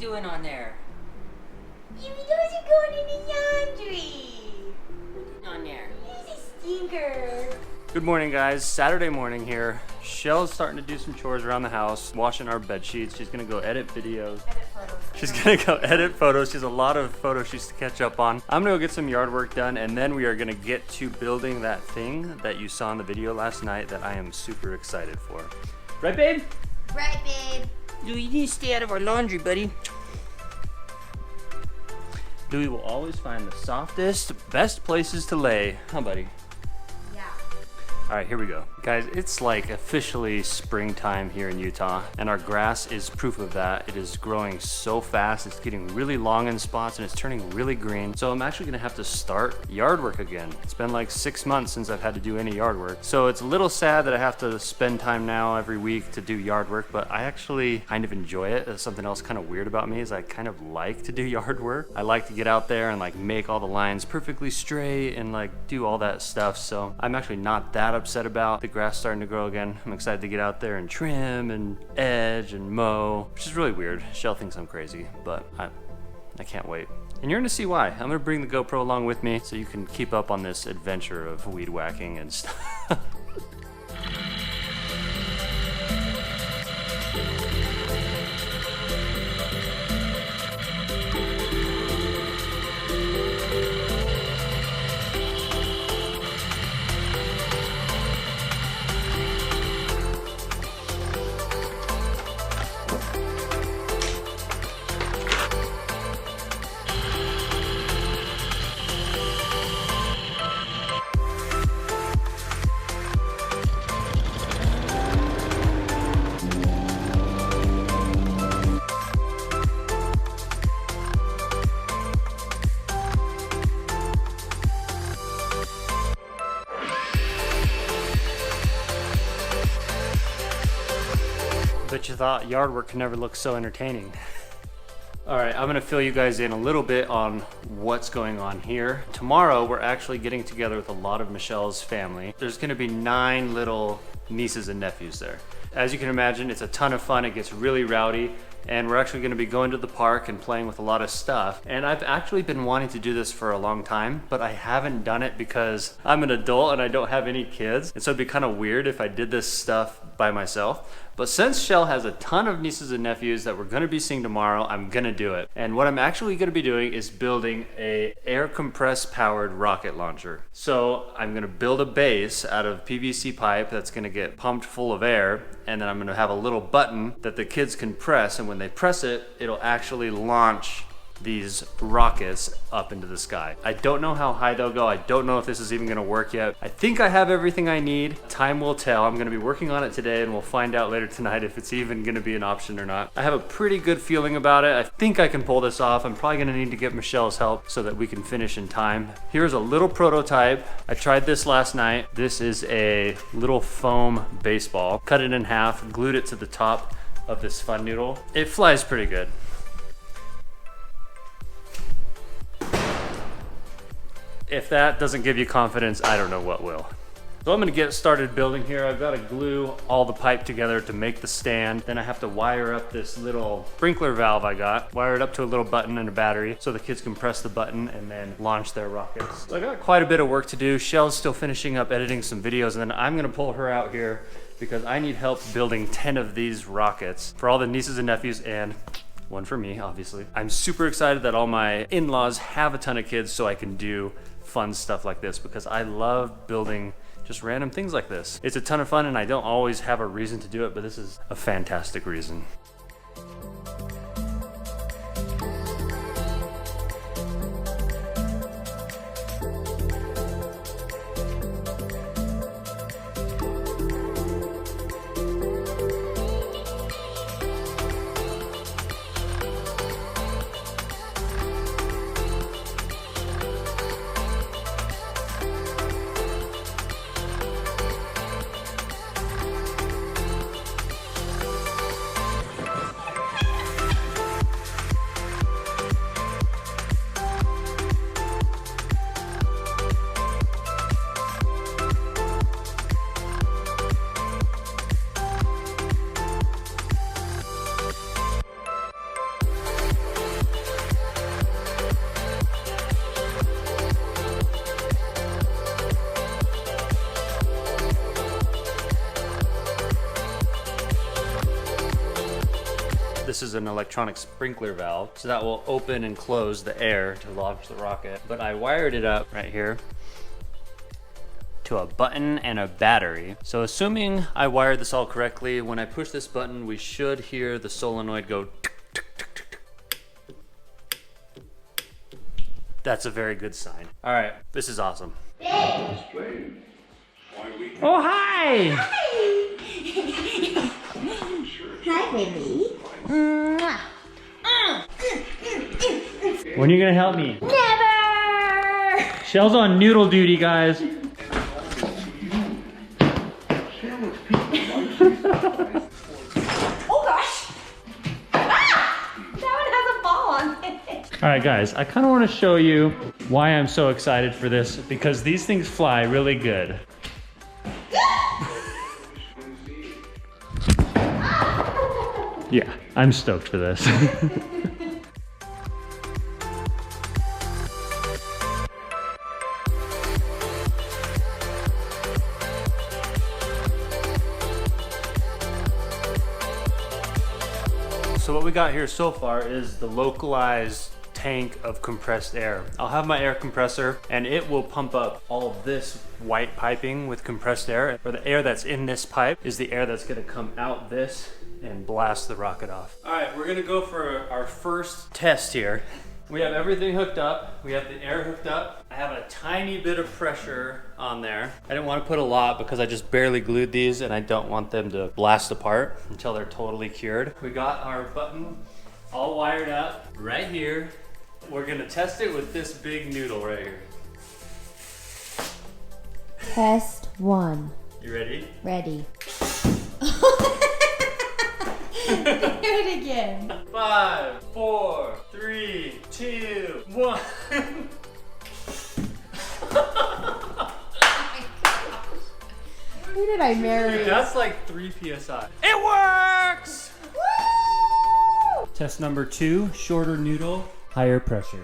doing on there? Those are going in the laundry. On there. Here's a stinker. Good morning, guys. Saturday morning here. Chelle's starting to do some chores around the house, washing our bed sheets. She's gonna go edit videos. Edit photos. She's gonna go edit photos. She has a lot of photo shoots to catch up on. I'm gonna go get some yard work done, and then we are gonna get to building that thing that you saw in the video last night that I am super excited for. Right, babe? Right, babe. Louie, you need to stay out of our laundry, buddy. Louie will always find the softest, best places to lay. Huh, buddy? Yeah. All right, here we go. Guys, it's like officially springtime here in Utah, and our grass is proof of that. It is growing so fast. It's getting really long in spots, and it's turning really green. So I'm actually gonna have to start yard work again. It's been like 6 months since I've had to do any yard work. So it's a little sad that I have to spend time now every week to do yard work, but I actually kind of enjoy it. That's something else kind of weird about me is I kind of like to do yard work. I like to get out there and like make all the lines perfectly straight and like do all that stuff. So I'm actually not that upset about the grass starting to grow again. I'm excited to get out there and trim and edge and mow, which is really weird. Chelle thinks I'm crazy, but I can't wait. And you're gonna see why. I'm gonna bring the GoPro along with me so you can keep up on this adventure of weed whacking and stuff. But you thought yard work could never look so entertaining. All right, I'm gonna fill you guys in a little bit on what's going on here. Tomorrow, we're actually getting together with a lot of Michelle's family. There's gonna be 9 little nieces and nephews there. As you can imagine, it's a ton of fun. It gets really rowdy. And we're actually gonna be going to the park and playing with a lot of stuff. And I've actually been wanting to do this for a long time, but I haven't done it because I'm an adult and I don't have any kids. And so it'd be kind of weird if I did this stuff by myself. But since Chelle has a ton of nieces and nephews that we're gonna be seeing tomorrow, I'm gonna do it. And what I'm actually gonna be doing is building a air compress powered rocket launcher. So I'm gonna build a base out of PVC pipe that's gonna get pumped full of air, and then I'm gonna have a little button that the kids can press, and when they press it, it'll actually launch these rockets up into the sky. I don't know how high they'll go. I don't know if this is even gonna work yet. I think I have everything I need. Time will tell. I'm gonna be working on it today and we'll find out later tonight if it's even gonna be an option or not. I have a pretty good feeling about it. I think I can pull this off. I'm probably gonna need to get Michelle's help so that we can finish in time. Here's a little prototype. I tried this last night. This is a little foam baseball. Cut it in half, glued it to the top of this fun noodle. It flies pretty good. If that doesn't give you confidence, I don't know what will. So I'm gonna get started building here. I've got to glue all the pipe together to make the stand. Then I have to wire up this little sprinkler valve I got, wire it up to a little button and a battery so the kids can press the button and then launch their rockets. So I got quite a bit of work to do. Chelle's still finishing up editing some videos, and then I'm gonna pull her out here because I need help building 10 of these rockets for all the nieces and nephews and one for me, obviously. I'm super excited that all my in-laws have a ton of kids so I can do fun stuff like this because I love building just random things like this. It's a ton of fun and I don't always have a reason to do it, but this is a fantastic reason. This is an electronic sprinkler valve, so that will open and close the air to launch the rocket. But I wired it up right here to a button and a battery. So assuming I wired this all correctly, when I push this button, we should hear the solenoid go tick, tick, tick, tick, tick. That's a very good sign. All right, this is awesome. Oh, hi! Hi, baby. When are you gonna help me? Never! Chelle's on noodle duty, guys. Oh gosh! Ah! That one has a ball on it. All right, guys, I kind of want to show you why I'm so excited for this, because these things fly really good. Yeah, I'm stoked for this. So what we got here so far is the localized tank of compressed air. I'll have my air compressor and it will pump up all of this white piping with compressed air. Or the air that's in this pipe is the air that's gonna come out this and blast the rocket off. All right, we're gonna go for our first test here. We have everything hooked up. We have the air hooked up. I have a tiny bit of pressure on there. I didn't want to put a lot because I just barely glued these and I don't want them to blast apart until they're totally cured. We got our button all wired up right here. We're gonna test it with this big noodle right here. Test 1. You ready? Ready. Do it again. 5, 4, 3, 2, 1. Who did I marry? Dude, that's like 3 PSI. It works! Woo! Test number 2, shorter noodle, higher pressure.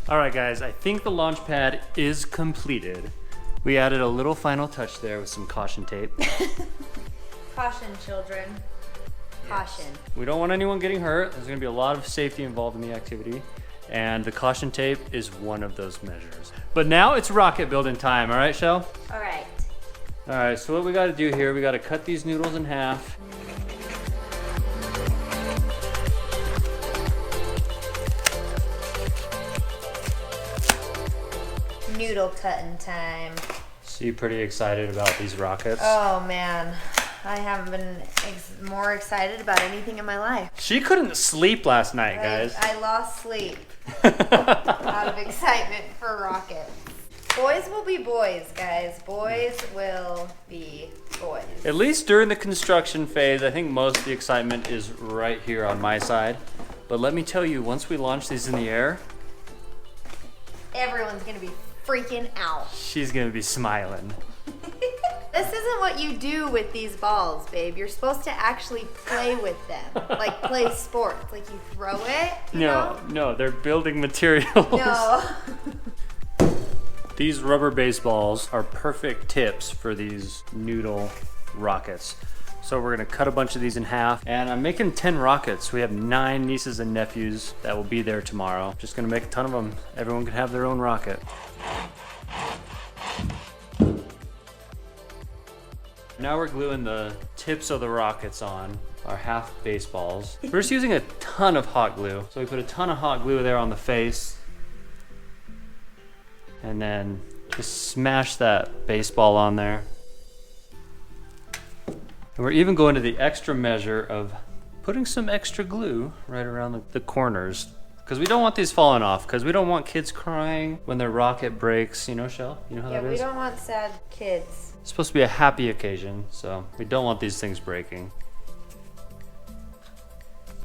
All right, guys, I think the launch pad is completed. We added a little final touch there with some caution tape. Caution, children. Caution. We don't want anyone getting hurt. There's gonna be a lot of safety involved in the activity, and the caution tape is one of those measures. But now it's rocket building time, all right, Chelle? All right. All right, so what we gotta do here, we gotta cut these noodles in half. Noodle cutting time. So you pretty excited about these rockets? Oh man, I haven't been more excited about anything in my life. She couldn't sleep last night, guys. I lost sleep out of excitement for rockets. Boys will be boys, guys. Boys will be boys. At least during the construction phase, I think most of the excitement is right here on my side. But let me tell you, once we launch these in the air, everyone's gonna be freaking out. she's gonna be smiling. This isn't what you do with these balls, babe. You're supposed to actually play with them. Like play sports. Like you throw it, you know? No, they're building materials. No. These rubber baseballs are perfect tips for these noodle rockets. So we're gonna cut a bunch of these in half, and I'm making 10 rockets. We have 9 nieces and nephews that will be there tomorrow. Just gonna make a ton of them. Everyone can have their own rocket. Now we're gluing the tips of the rockets on our half baseballs. We're just using a ton of hot glue. So we put a ton of hot glue there on the face, and then just smash that baseball on there. And we're even going to the extra measure of putting some extra glue right around the corners, because we don't want these falling off, because we don't want kids crying when their rocket breaks. You know, Chelle? You know how that is? We don't want sad kids. It's supposed to be a happy occasion, so we don't want these things breaking.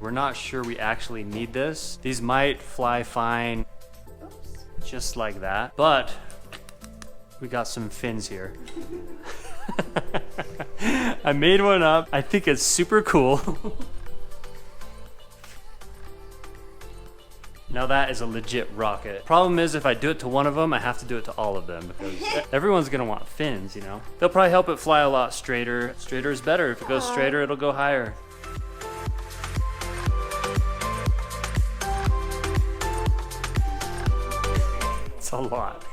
We're not sure we actually need this. These might fly fine. Oops. Just like that, but we got some fins here. I made one up. I think it's super cool. Now Now that is a legit rocket. Problem is, if I do it to one of them, I have to do it to all of them because everyone's gonna want fins, you know? They'll probably help it fly a lot straighter. Straighter is better. If it goes straighter, it'll go higher. It's a lot.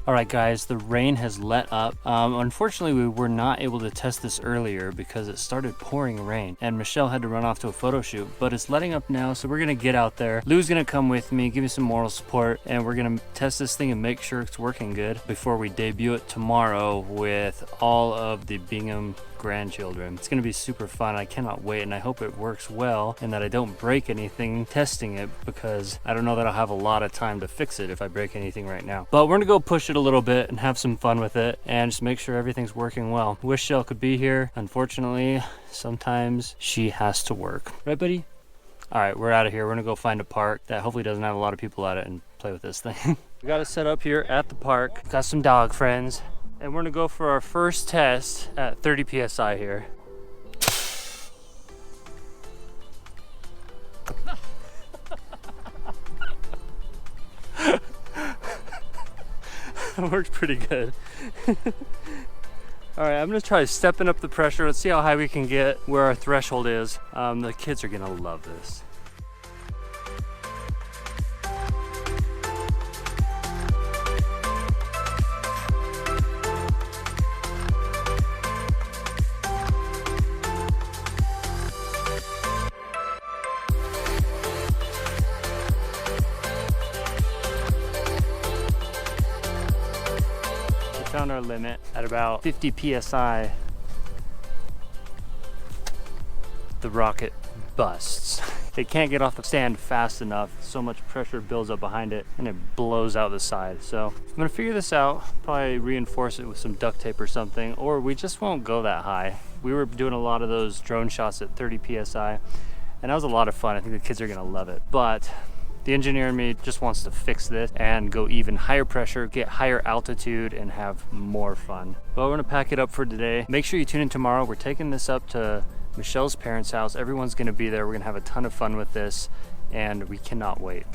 All right, guys, the rain has let up. Unfortunately, we were not able to test this earlier because it started pouring rain and Michelle had to run off to a photo shoot, but it's letting up now, so we're gonna get out there. Lou's gonna come with me, give me some moral support, and we're gonna test this thing and make sure it's working good before we debut it tomorrow with all of the Bingham grandchildren. It's gonna be super fun. I cannot wait, and I hope it works well and that I don't break anything testing it because I don't know that I'll have a lot of time to fix it if I break anything right now. But we're gonna go push it a little bit and have some fun with it and just make sure everything's working well. Wish Chelle could be here. Unfortunately, sometimes she has to work. Right, buddy? All right, we're out of here. We're gonna go find a park that hopefully doesn't have a lot of people at it and play with this thing. We got it set up here at the park. Got some dog friends. And we're gonna go for our first test at 30 PSI here. That worked pretty good. All right, I'm gonna try stepping up the pressure. Let's see how high we can get, where our threshold is. The kids are gonna love this. Found our limit at about 50 PSI. The rocket busts. It can't get off the stand fast enough. So much pressure builds up behind it and it blows out the side. So I'm gonna figure this out, probably reinforce it with some duct tape or something, or we just won't go that high. We were doing a lot of those drone shots at 30 PSI and that was a lot of fun. I think the kids are gonna love it. But the engineer in me just wants to fix this and go even higher pressure, get higher altitude, and have more fun. But we're gonna pack it up for today. Make sure you tune in tomorrow. We're taking this up to Michelle's parents' house. Everyone's gonna be there. We're gonna have a ton of fun with this, and we cannot wait.